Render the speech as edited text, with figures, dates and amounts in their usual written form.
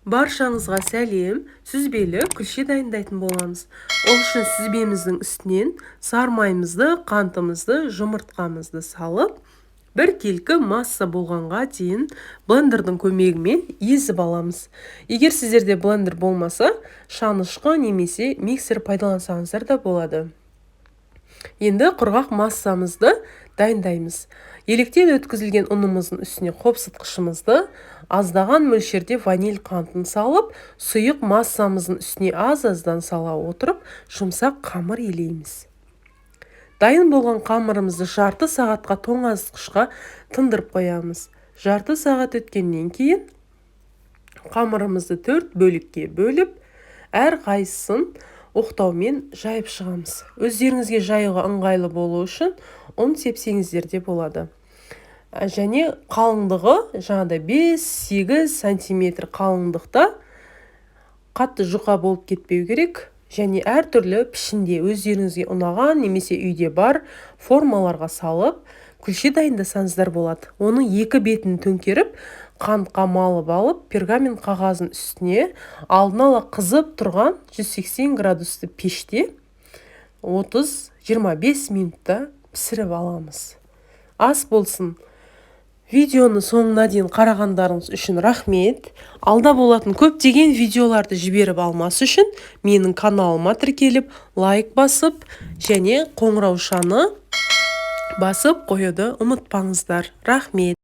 Баршаңызға сәлем. Сүзбелі күлше дайындайтын боламыз. Ол үшін сүзбеміздің үстінен сармаймызды, қантымызды, жұмыртқамызды салып, бір келкі масса болғанға дейін блендердің көмегімен езіп аламыз. Егер сіздерде блендер болмаса, шанышқы немесе миксер пайдалансаңыздар да болады. Енді құрғақ массамызды дайындаймыз. Електен өткізілген ұнымыздың үстіне қопсытқышымызды, аздаған мөлшерде ваниль қантын салып, сұйық массамыздың үстіне аз-аздан сала отырып, жұмсақ қамыр елейміз. Дайын болған қамырымызды жарты сағатқа тоңазытқышқа тындырып қоямыз. Жарты сағат өткеннен кейін қамырымызды 4 бөлікке бөліп, әр қайсысын оқтаумен жайып шығамыз. Өздеріңізге жаюға ыңғайлы болу үшін ұн сепсеңіздер де болады. Және қалыңдығы жаңағыдай 5-8 сантиметр қалыңдықта, қатты жұқа болып кетпеу керек. Және әртүрлі пішінде өздеріңізге ұнаған немесе үйде бар формаларға салып, күлше дайындасаңыздар болады. Оның екі бетін төңкеріп, қантқа малып алып, пергамент қағазын үстіне алдын ала қызып тұрған 180 градусты пеште 30-25 минутта пісіріп аламыз. Ас болсын. Видеоны соңына дейін қарағандарыңыз үшін рахмет. Алда болатын көптеген видеоларды жіберіп алмас үшін менің каналыма тіркеліп, лайк басып, және қоңыраушаны басып қоюды ұмытпаңыздар. Рахмет.